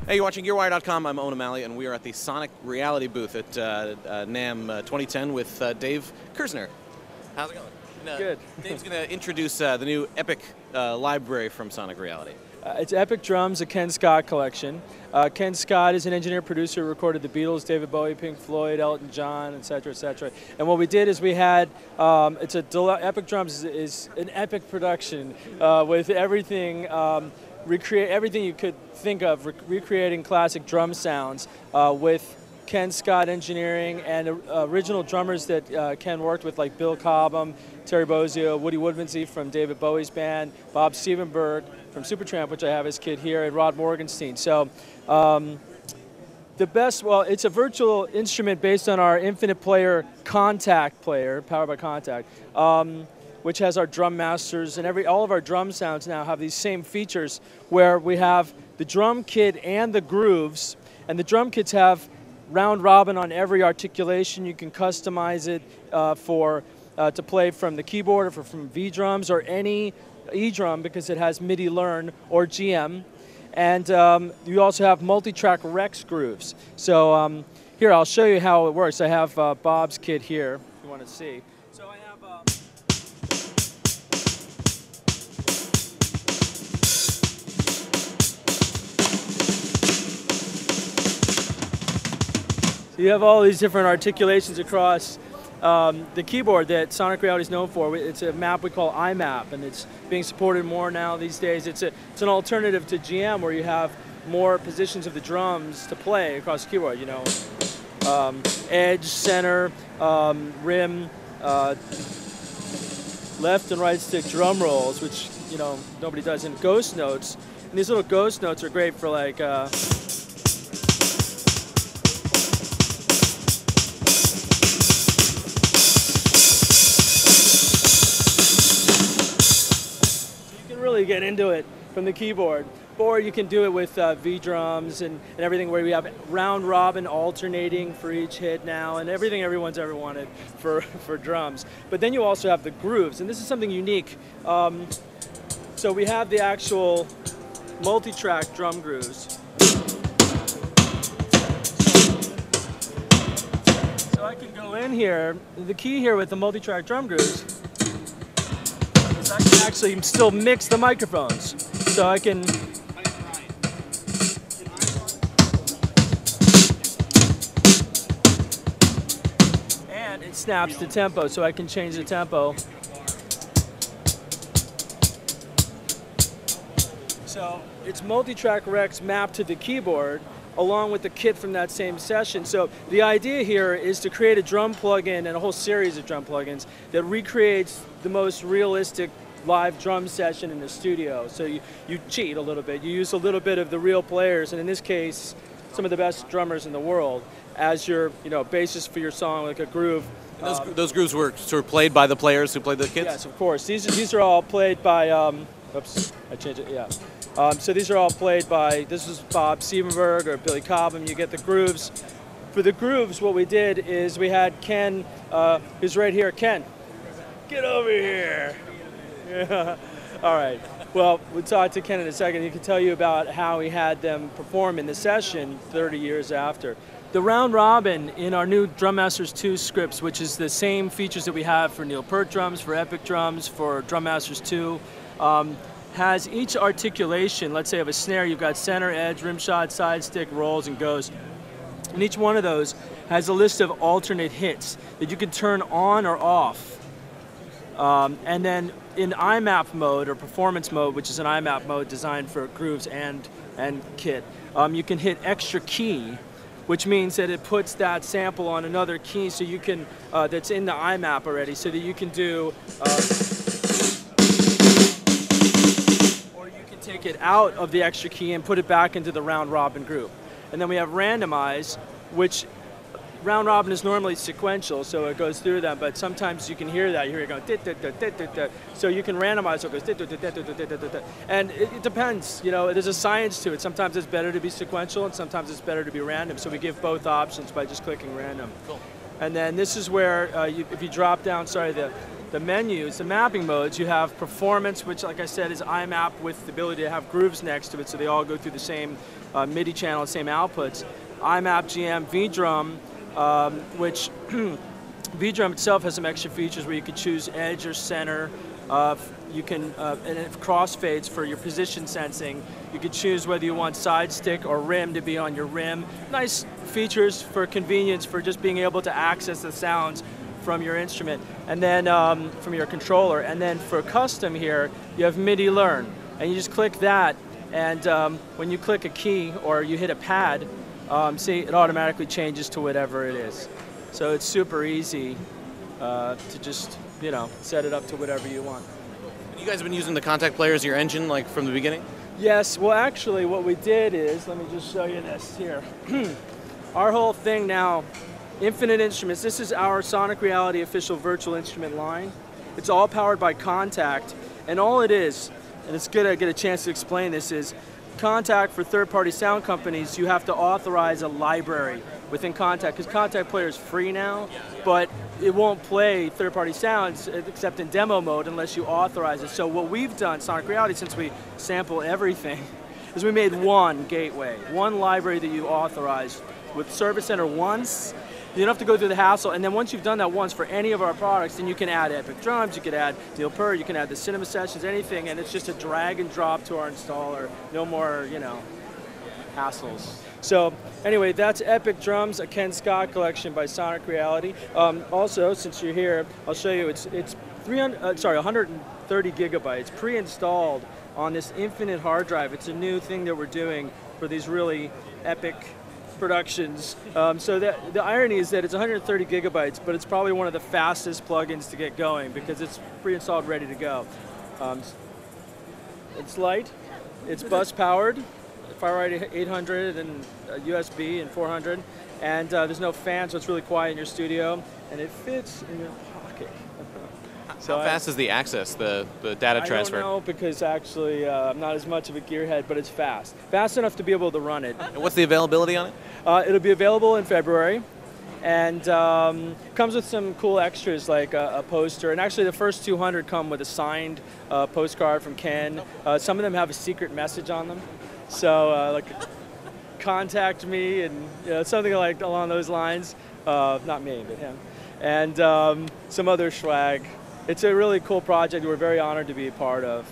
Hey, you're watching GearWire.com. I'm Owen O'Malley, and we are at the Sonic Reality booth at NAMM 2010 with Dave Kersner. How's it going? Good. Dave's going to introduce the new EpiK library from Sonic Reality. It's EpiK DrumS, a Kenn Scott collection. Kenn Scott is an engineer-producer who recorded the Beatles, David Bowie, Pink Floyd, Elton John, etc., etc. And what we did is we had, EpiK DrumS is an epic production with everything, recreate everything you could think of, recreating classic drum sounds with Kenn Scott engineering and original drummers that Ken worked with, like Bill Cobham, Terry Bozzio, Woody Woodmansey from David Bowie's band, Bob Stievenberg from Supertramp, which I have his kid here, and Rod Morgenstein. So the best, well, it's a virtual instrument based on our Infinite Player Kontakt Player, powered by Kontakt, which has our drum masters, and all of our drum sounds now have these same features where we have the drum kit and the grooves, and the drum kits have round robin on every articulation. You can customize it to play from the keyboard or from V drums or any E drum because it has MIDI learn or GM. And you also have multi-track Rex grooves. So here, I'll show you how it works. I have Bob's kit here, if you want to see. So I have you have all these different articulations across the keyboard that Sonic Reality is known for. It's a map we call iMap, and it's being supported more now these days. It's an alternative to GM where you have more positions of the drums to play across the keyboard. You know, edge, center, rim, left and right stick drum rolls, which nobody does, and ghost notes. And these little ghost notes are great for like. Get into it from the keyboard, or you can do it with V drums and everything, where we have round robin alternating for each hit now, and everything everyone's ever wanted for drums. But then you also have the grooves, and this is something unique. So we have the actual multi-track drum grooves. So I can go in here. The key here with the multi-track drum grooves, I can actually still mix the microphones, so I can. And it snaps to tempo, so I can change the tempo. So it's multi-track Rex mapped to the keyboard, along with the kit from that same session. So the idea here is to create a drum plugin and a whole series of drum plugins that recreates the most realistic live drum session in the studio. So you cheat a little bit. You use a little bit of the real players, and in this case, some of the best drummers in the world as your basis for your song, like a groove. Those grooves were sort of played by the players who played the kits? Yes, of course. These are all played by, oops, I changed it, yeah. So these are all played by, this is Bob Stievenberg or Billy Cobham. You get the grooves. For the grooves, what we did is we had Ken, who's right here. Ken, get over here. Yeah. All right. Well, we'll talk to Ken in a second. He can tell you about how he had them perform in the session 30 years after. The round robin in our new Drum Masters 2 scripts, which is the same features that we have for Neil Peart drums, for EpiK DrumS, for Drum Masters 2, has each articulation. Let's say of a snare, you've got center, edge, rim shot, side stick, rolls, and ghost. And each one of those has a list of alternate hits that you can turn on or off. And then in iMap mode or performance mode, which is an iMap mode designed for grooves and kit, you can hit extra key, which means that it puts that sample on another key, so you can that's in the iMap already, so that you can do, or you can take it out of the extra key and put it back into the round robin groove. And then we have randomize, which round robin is normally sequential, so it goes through them, but sometimes you can hear that. You hear it going, so you can randomize, so it goes, and it depends. There's a science to it. Sometimes it's better to be sequential, and sometimes it's better to be random, so we give both options by just clicking random. Cool. And then this is where, if you drop down, the menus, the mapping modes, you have performance, which like I said is IMAP with the ability to have grooves next to it so they all go through the same MIDI channel, same outputs. IMAP, GM, VDrum, which VDrum itself has some extra features where you can choose edge or center. You can, and it crossfades for your position sensing. You can choose whether you want side stick or rim to be on your rim. Nice features for convenience for just being able to access the sounds from your instrument, and then from your controller. And then for custom here, you have MIDI learn, and you just click that, and when you click a key or you hit a pad, see, it automatically changes to whatever it is. So it's super easy to just, you know, set it up to whatever you want. You guys have been using the Kontakt Player as your engine, like from the beginning? Yes, well actually what we did is, let me just show you this here. Our whole thing now, Infinite Instruments, this is our Sonic Reality official virtual instrument line. It's all powered by Kontakt, and all it is, and it's good I get a chance to explain this, is Kontakt for third-party sound companies, you have to authorize a library within Kontakt, because Kontakt Player is free now, but it won't play third-party sounds except in demo mode unless you authorize it. So what we've done, Sonic Reality, since we sample everything, is we made one gateway, one library that you authorize with Service Center once. You don't have to go through the hassle, and then once you've done that once for any of our products, then you can add EpiK DrumS, you can add Devo, you can add the Cinema Sessions, anything, and it's just a drag and drop to our installer. No more, you know, hassles. So anyway, that's EpiK DrumS, a Kenn Scott collection by Sonic Reality. Also, since you're here, I'll show you. It's 130 gigabytes pre-installed on this infinite hard drive. It's a new thing that we're doing for these really epic productions. So the irony is that it's 130 gigabytes, but it's probably one of the fastest plugins to get going because it's pre-installed, ready to go. It's light, it's bus powered, FireRide 800 and USB and 400, and there's no fan, so it's really quiet in your studio, and it fits in your pocket. So how fast is the access, the data transfer? I don't know, because actually I'm not as much of a gearhead, but it's fast. Fast enough to be able to run it. And what's the availability on it? It'll be available in February, and comes with some cool extras like a poster, and actually the first 200 come with a signed postcard from Kenn. Some of them have a secret message on them, so like contact me and something like along those lines. Not me, but him. And some other swag. It's a really cool project we're very honored to be a part of.